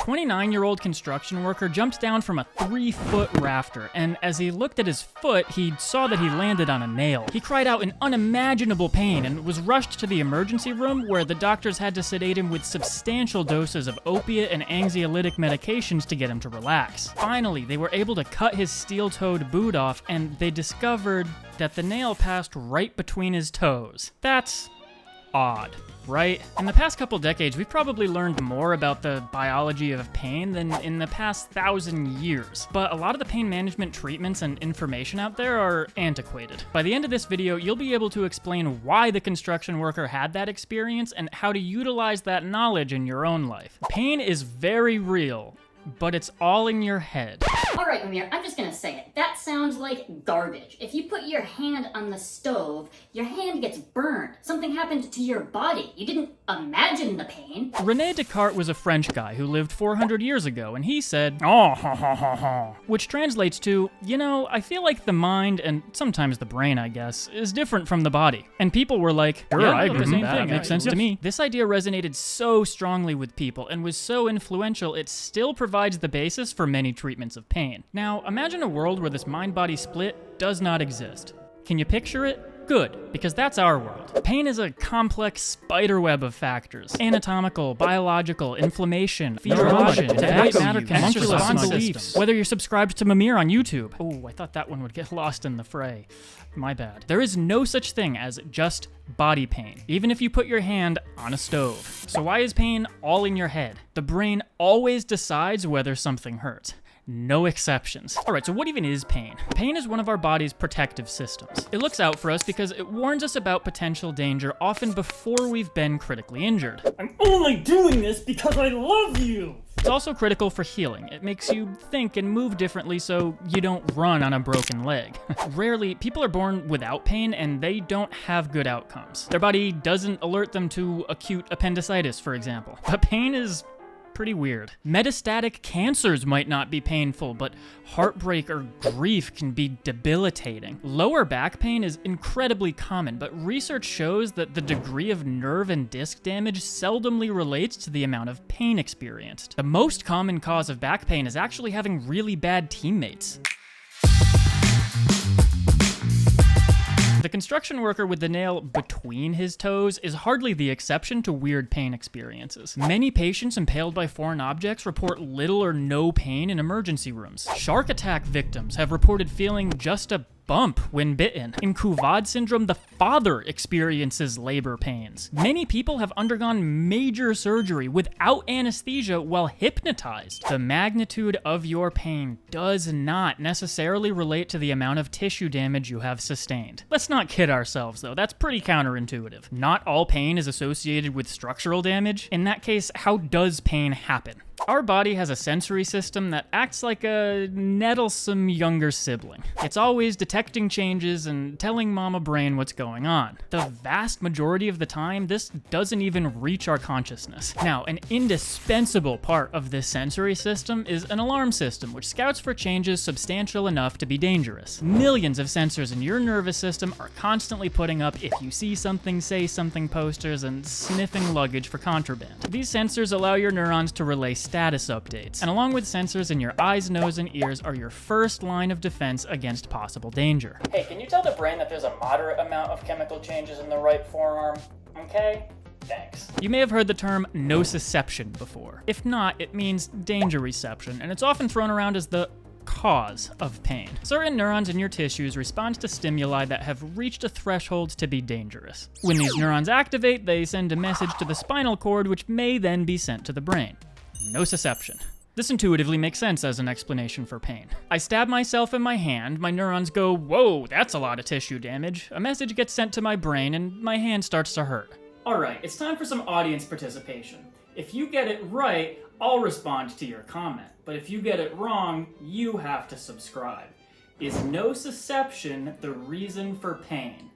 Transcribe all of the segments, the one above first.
29-year-old construction worker jumped down from a 3-foot rafter, and as he looked at his foot, he saw that he landed on a nail. He cried out in unimaginable pain and was rushed to the emergency room, where the doctors had to sedate him with substantial doses of opiate and anxiolytic medications to get him to relax. Finally, they were able to cut his steel-toed boot off, and they discovered that the nail passed right between his toes. That's odd, right? In the past couple decades, we've probably learned more about the biology of pain than in the past 1,000 years, but a lot of the pain management treatments and information out there are antiquated. By the end of this video, you'll be able to explain why the construction worker had that experience and how to utilize that knowledge in your own life. Pain is very real, but it's all in your head. Alright, Mimir, I'm just gonna say it. That sounds like garbage. If you put your hand on the stove, your hand gets burned. Something happened to your body. You didn't imagine the pain. René Descartes was a French guy who lived 400 years ago, and he said, "Oh, ha ha ha ha," which translates to, you know, I feel like the mind, and sometimes the brain, I guess, is different from the body. And people were like, yeah, I agree with that. That makes sense to me. This idea resonated so strongly with people and was so influential, it still provides the basis for many treatments of pain. Now, imagine a world where this mind-body split does not exist. Can you picture it? Good, because that's our world. Pain is a complex spiderweb of factors. Anatomical, biological, inflammation, physiological, matter, calculus, beliefs. Whether you're subscribed to Mimir on YouTube. Oh, I thought that one would get lost in the fray. My bad. There is no such thing as just body pain, even if you put your hand on a stove. So why is pain all in your head? The brain always decides whether something hurts. No exceptions. Alright, so what even is pain? Pain is one of our body's protective systems. It looks out for us because it warns us about potential danger often before we've been critically injured. I'm only doing this because I love you! It's also critical for healing. It makes you think and move differently so you don't run on a broken leg. Rarely, people are born without pain and they don't have good outcomes. Their body doesn't alert them to acute appendicitis, for example. But pain is pretty weird. Metastatic cancers might not be painful, but heartbreak or grief can be debilitating. Lower back pain is incredibly common, but research shows that the degree of nerve and disc damage seldomly relates to the amount of pain experienced. The most common cause of back pain is actually having really bad teammates. The construction worker with the nail between his toes is hardly the exception to weird pain experiences. Many patients impaled by foreign objects report little or no pain in emergency rooms. Shark attack victims have reported feeling just a bump when bitten. In Kuvad syndrome, the father experiences labor pains. Many people have undergone major surgery without anesthesia while hypnotized. The magnitude of your pain does not necessarily relate to the amount of tissue damage you have sustained. Let's not kid ourselves, though. That's pretty counterintuitive. Not all pain is associated with structural damage. In that case, how does pain happen? Our body has a sensory system that acts like a nettlesome younger sibling. It's always detecting changes and telling mama brain what's going on. The vast majority of the time, this doesn't even reach our consciousness. Now, an indispensable part of this sensory system is an alarm system, which scouts for changes substantial enough to be dangerous. Millions of sensors in your nervous system are constantly putting up "if you see something, say something" posters and sniffing luggage for contraband. These sensors allow your neurons to relay status updates, and along with sensors in your eyes, nose, and ears are your first line of defense against possible danger. Hey, can you tell the brain that there's a moderate amount of chemical changes in the right forearm? Okay? Thanks. You may have heard the term nociception before. If not, it means danger reception, and it's often thrown around as the cause of pain. Certain neurons in your tissues respond to stimuli that have reached a threshold to be dangerous. When these neurons activate, they send a message to the spinal cord, which may then be sent to the brain. Nociception. This intuitively makes sense as an explanation for pain. I stab myself in my hand, my neurons go, "Whoa, that's a lot of tissue damage." A message gets sent to my brain, and my hand starts to hurt. Alright, it's time for some audience participation. If you get it right, I'll respond to your comment. But if you get it wrong, you have to subscribe. Is nociception the reason for pain?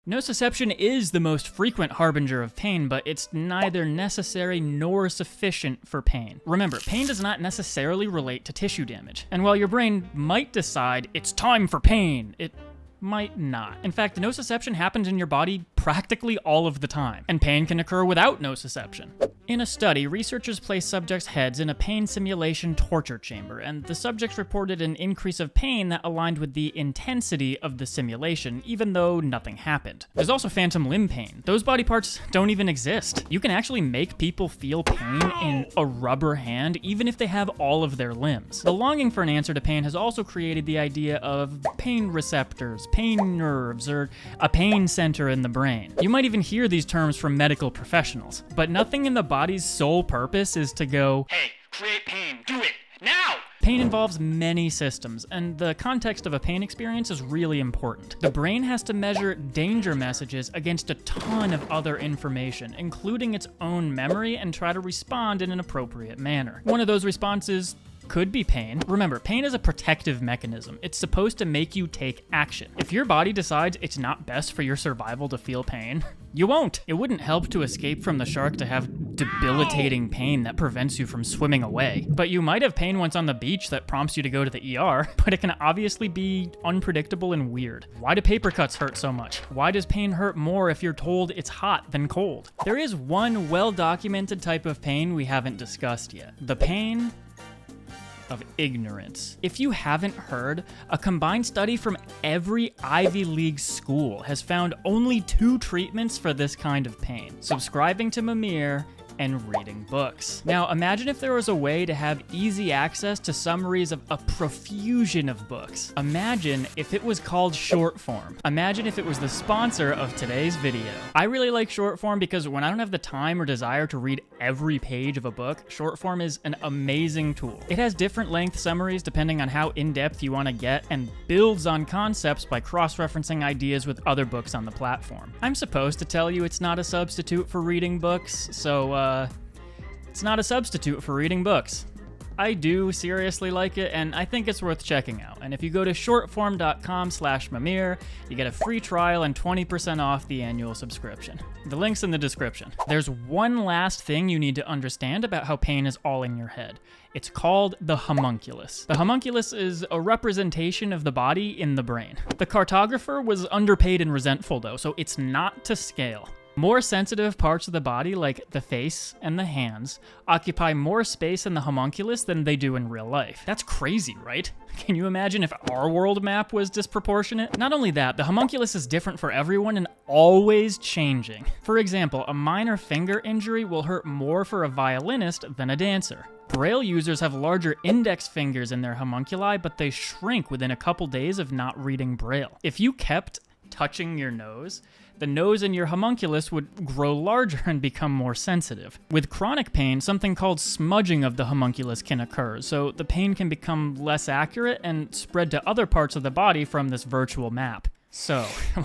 Nociception is the most frequent harbinger of pain, but it's neither necessary nor sufficient for pain. Remember, pain does not necessarily relate to tissue damage. And while your brain might decide it's time for pain, it might not. In fact, nociception happens in your body practically all of the time, and pain can occur without nociception. In a study, researchers placed subjects' heads in a pain simulation torture chamber, and the subjects reported an increase of pain that aligned with the intensity of the simulation, even though nothing happened. There's also phantom limb pain. Those body parts don't even exist. You can actually make people feel pain in a rubber hand, even if they have all of their limbs. The longing for an answer to pain has also created the idea of pain receptors, pain nerves, or a pain center in the brain. You might even hear these terms from medical professionals, but nothing in the body's sole purpose is to go, "Hey, create pain, do it, now!" Pain involves many systems, and the context of a pain experience is really important. The brain has to measure danger messages against a ton of other information, including its own memory, and try to respond in an appropriate manner. One of those responses could be pain. Remember, pain is a protective mechanism. It's supposed to make you take action. If your body decides it's not best for your survival to feel pain, you won't. It wouldn't help to escape from the shark to have debilitating pain that prevents you from swimming away. But you might have pain once on the beach that prompts you to go to the ER, but it can obviously be unpredictable and weird. Why do paper cuts hurt so much? Why does pain hurt more if you're told it's hot than cold? There is one well-documented type of pain we haven't discussed yet. The pain of ignorance. If you haven't heard, a combined study from every Ivy League school has found only 2 treatments for this kind of pain: subscribing to Mimir and reading books. Now, imagine if there was a way to have easy access to summaries of a profusion of books. Imagine if it was called short form. Imagine if it was the sponsor of today's video. I really like short form because when I don't have the time or desire to read every page of a book, short form is an amazing tool. It has different length summaries depending on how in-depth you want to get, and builds on concepts by cross-referencing ideas with other books on the platform. I'm supposed to tell you it's not a substitute for reading books, so it's not a substitute for reading books. I do seriously like it, and I think it's worth checking out. And if you go to shortform.com/Mimir, you get a free trial and 20% off the annual subscription. The link's in the description. There's one last thing you need to understand about how pain is all in your head. It's called the homunculus. The homunculus is a representation of the body in the brain. The cartographer was underpaid and resentful though, so it's not to scale. More sensitive parts of the body, like the face and the hands, occupy more space in the homunculus than they do in real life. That's crazy, right? Can you imagine if our world map was disproportionate? Not only that, the homunculus is different for everyone and always changing. For example, a minor finger injury will hurt more for a violinist than a dancer. Braille users have larger index fingers in their homunculi, but they shrink within a couple days of not reading Braille. If you kept touching your nose, the nose in your homunculus would grow larger and become more sensitive. With chronic pain, something called smudging of the homunculus can occur, so the pain can become less accurate and spread to other parts of the body from this virtual map. So,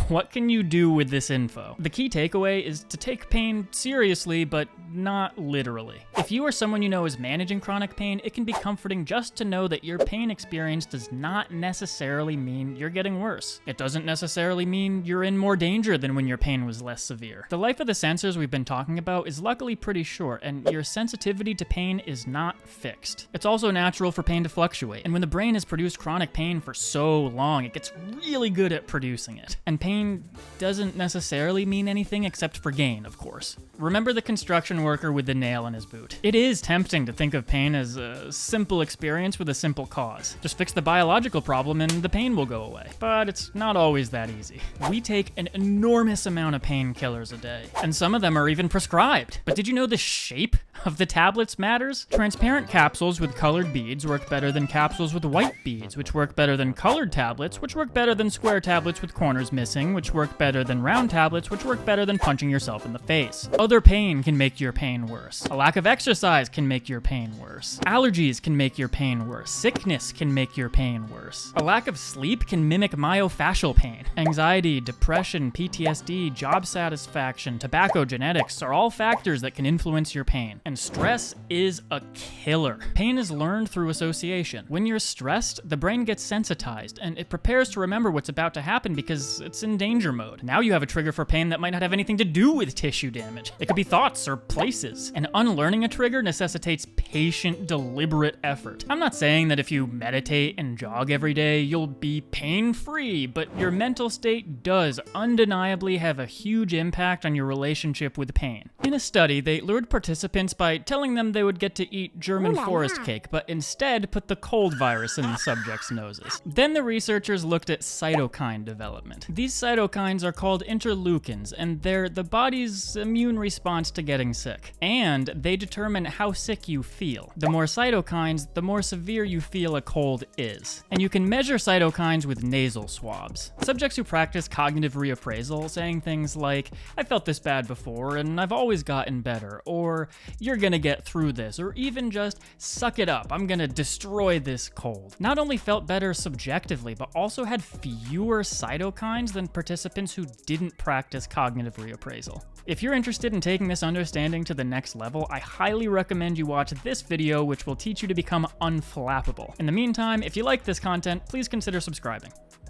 what can you do with this info? The key takeaway is to take pain seriously, but not literally. If you or someone you know is managing chronic pain, it can be comforting just to know that your pain experience does not necessarily mean you're getting worse. It doesn't necessarily mean you're in more danger than when your pain was less severe. The life of the sensors we've been talking about is luckily pretty short, and your sensitivity to pain is not fixed. It's also natural for pain to fluctuate, and when the brain has produced chronic pain for so long, it gets really good at producing it. And pain doesn't necessarily mean anything except for gain, of course. Remember the construction worker with the nail in his boot. It is tempting to think of pain as a simple experience with a simple cause. Just fix the biological problem and the pain will go away. But it's not always that easy. We take an enormous amount of painkillers a day, and some of them are even prescribed. But did you know the shape of the tablets matters? Transparent capsules with colored beads work better than capsules with white beads, which work better than colored tablets, which work better than square tablets with corners missing, which work better than round tablets, which work better than punching yourself in the face. Other pain can make your pain worse. A lack of exercise can make your pain worse. Allergies can make your pain worse. Sickness can make your pain worse. A lack of sleep can mimic myofascial pain. Anxiety, depression, PTSD, job satisfaction, tobacco, genetics are all factors that can influence your pain. And stress is a killer. Pain is learned through association. When you're stressed, the brain gets sensitized, and it prepares to remember what's about to happen happen because it's in danger mode. Now you have a trigger for pain that might not have anything to do with tissue damage. It could be thoughts or places. And unlearning a trigger necessitates patient, deliberate effort. I'm not saying that if you meditate and jog every day, you'll be pain-free, but your mental state does undeniably have a huge impact on your relationship with pain. In a study, they lured participants by telling them they would get to eat German forest cake, but instead put the cold virus in the subject's noses. Then the researchers looked at cytokine development. These cytokines are called interleukins, and they're the body's immune response to getting sick. And they determine how sick you feel. The more cytokines, the more severe you feel a cold is. And you can measure cytokines with nasal swabs. Subjects who practice cognitive reappraisal, saying things like, "I felt this bad before, and I've always gotten better," or "You're gonna get through this," or even just "Suck it up, I'm gonna destroy this cold," not only felt better subjectively, but also had fewer cytokines than participants who didn't practice cognitive reappraisal. If you're interested in taking this understanding to the next level, I highly recommend you watch this video, which will teach you to become unflappable. In the meantime, if you like this content, please consider subscribing.